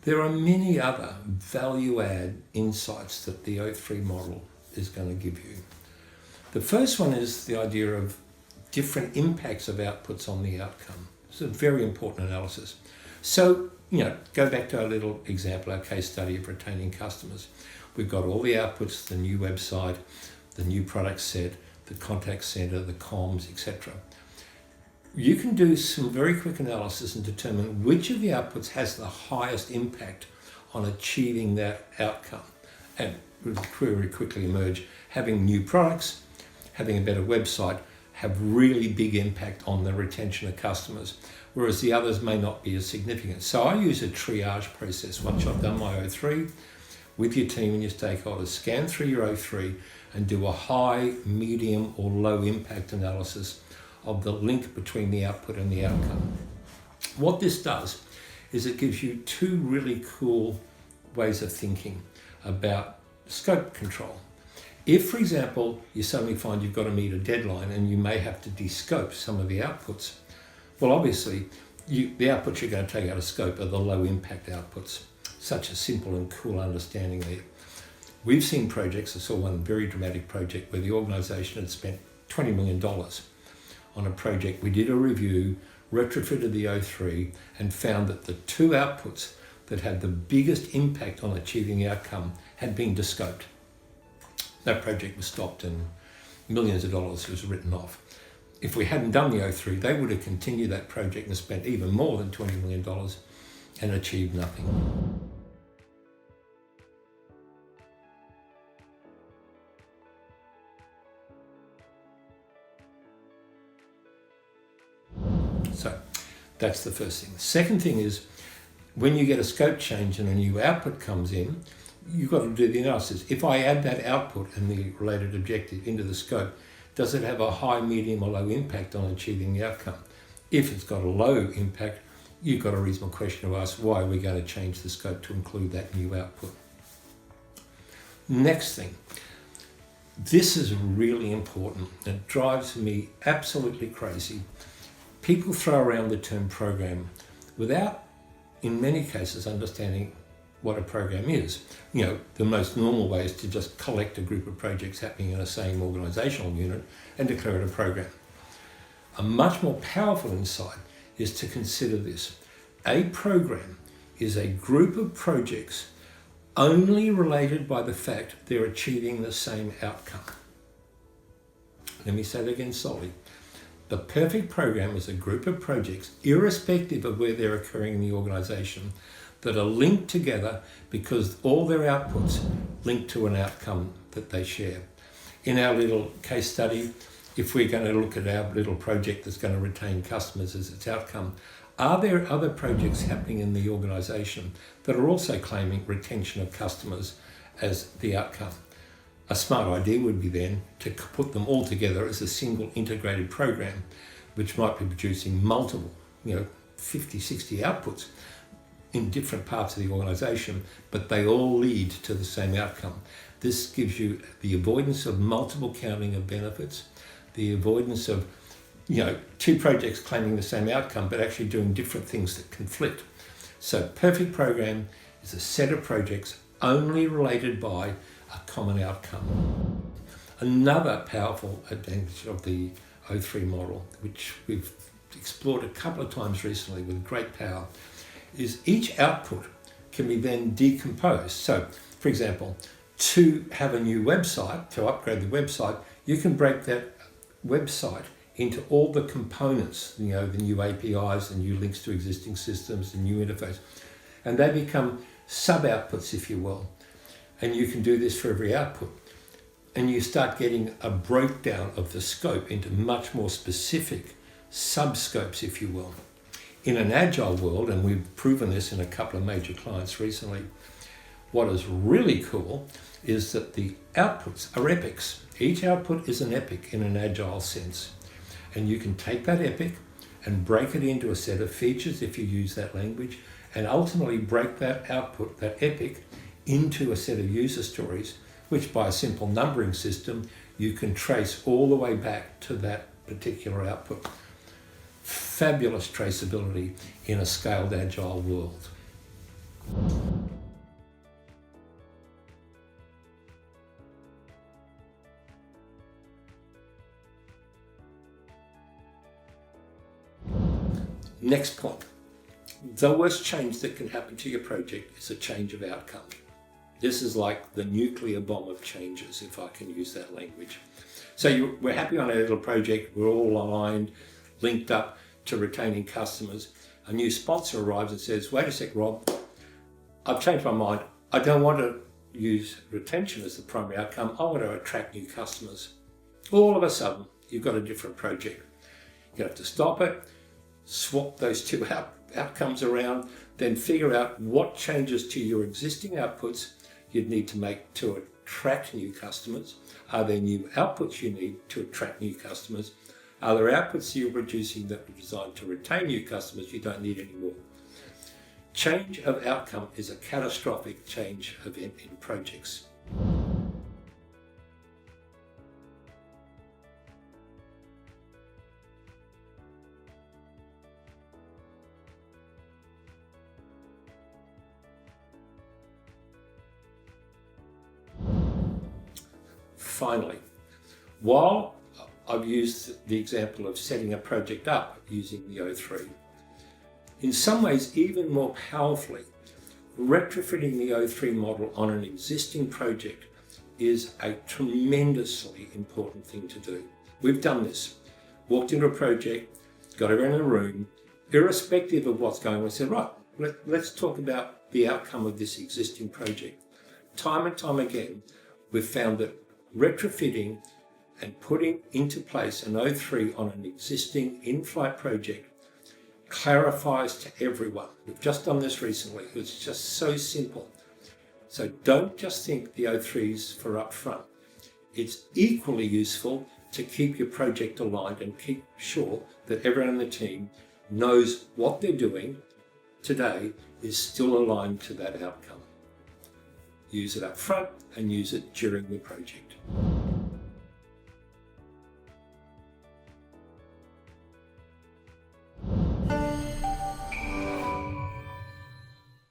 There are many other value-add insights that the O3 model is going to give you. The first one is the idea of different impacts of outputs on the outcome. It's a very important analysis. So, go back to our little example, our case study of retaining customers. We've got all the outputs, the new website, the new product set, the contact center, the comms, etc. You can do some very quick analysis and determine which of the outputs has the highest impact on achieving that outcome. And it will very quickly emerge, having new products, having a better website, have really big impact on the retention of customers, whereas the others may not be as significant. So I use a triage process. Once I've done my O3, with your team and your stakeholders, scan through your O3 and do a high, medium or low impact analysis of the link between the output and the outcome. What this does is it gives you two really cool ways of thinking about scope control. If, for example, you suddenly find you've got to meet a deadline and you may have to de-scope some of the outputs, well, obviously, the outputs you're going to take out of scope are the low impact outputs. Such a simple and cool understanding there. We've seen projects, I saw one very dramatic project where the organisation had spent $20 million on a project. We did a review, retrofitted the O3 and found that the two outputs that had the biggest impact on achieving the outcome had been de-scoped. That project was stopped and millions of dollars was written off. If we hadn't done the O3, they would have continued that project and spent even more than $20 million and achieved nothing. So that's the first thing. The second thing is, when you get a scope change and a new output comes in, you've got to do the analysis. If I add that output and the related objective into the scope, does it have a high, medium or low impact on achieving the outcome? If it's got a low impact, you've got a reasonable question to ask, why are we going to change the scope to include that new output? Next thing, this is really important. It drives me absolutely crazy. People throw around the term program without, in many cases, understanding what a program is. The most normal way is to just collect a group of projects happening in the same organisational unit and declare it a program. A much more powerful insight is to consider this. A program is a group of projects only related by the fact they're achieving the same outcome. Let me say that again slowly. The perfect program is a group of projects, irrespective of where they're occurring in the organisation, that are linked together because all their outputs link to an outcome that they share. In our little case study, if we're going to look at our little project that's going to retain customers as its outcome, are there other projects happening in the organisation that are also claiming retention of customers as the outcome? A smart idea would be then to put them all together as a single integrated program, which might be producing multiple, 50, 60 outputs in different parts of the organisation, but they all lead to the same outcome. This gives you the avoidance of multiple counting of benefits, the avoidance of two projects claiming the same outcome but actually doing different things that conflict. So perfect program is a set of projects only related by a common outcome. Another powerful advantage of the O3 model, which we've explored a couple of times recently with great power, is each output can be then decomposed. So, for example, to have a new website, to upgrade the website, you can break that website into all the components, the new APIs, the new links to existing systems, the new interface, and they become sub-outputs, if you will. And you can do this for every output. And you start getting a breakdown of the scope into much more specific sub-scopes, if you will. In an Agile world, and we've proven this in a couple of major clients recently, what is really cool is that the outputs are epics. Each output is an epic in an Agile sense. And you can take that epic and break it into a set of features, if you use that language, and ultimately break that output, that epic, into a set of user stories, which by a simple numbering system, you can trace all the way back to that particular output. Fabulous traceability in a scaled Agile world. Next point. The worst change that can happen to your project is a change of outcome. This is like the nuclear bomb of changes, if I can use that language. So we're happy on our little project, we're all aligned, linked up to retaining customers. A new sponsor arrives and says, wait a sec, Rob, I've changed my mind. I don't want to use retention as the primary outcome. I want to attract new customers. All of a sudden, you've got a different project. You have to stop it, swap those two outcomes around, then figure out what changes to your existing outputs you'd need to make to attract new customers. Are there new outputs you need to attract new customers? Are there outputs you're producing that are designed to retain new customers you don't need anymore? Change of outcome is a catastrophic change event in projects. Finally, while I've used the example of setting a project up using the O3, in some ways even more powerfully, retrofitting the O3 model on an existing project is a tremendously important thing to do. We've done this. Walked into a project, got everyone in a room, irrespective of what's going on, said, right, let's talk about the outcome of this existing project. Time and time again, we've found that retrofitting and putting into place an O3 on an existing in-flight project clarifies to everyone. We've just done this recently. It's just so simple. So don't just think the O3's for upfront. It's equally useful to keep your project aligned and keep sure that everyone in the team knows what they're doing today is still aligned to that outcome. Use it up front and use it during the project.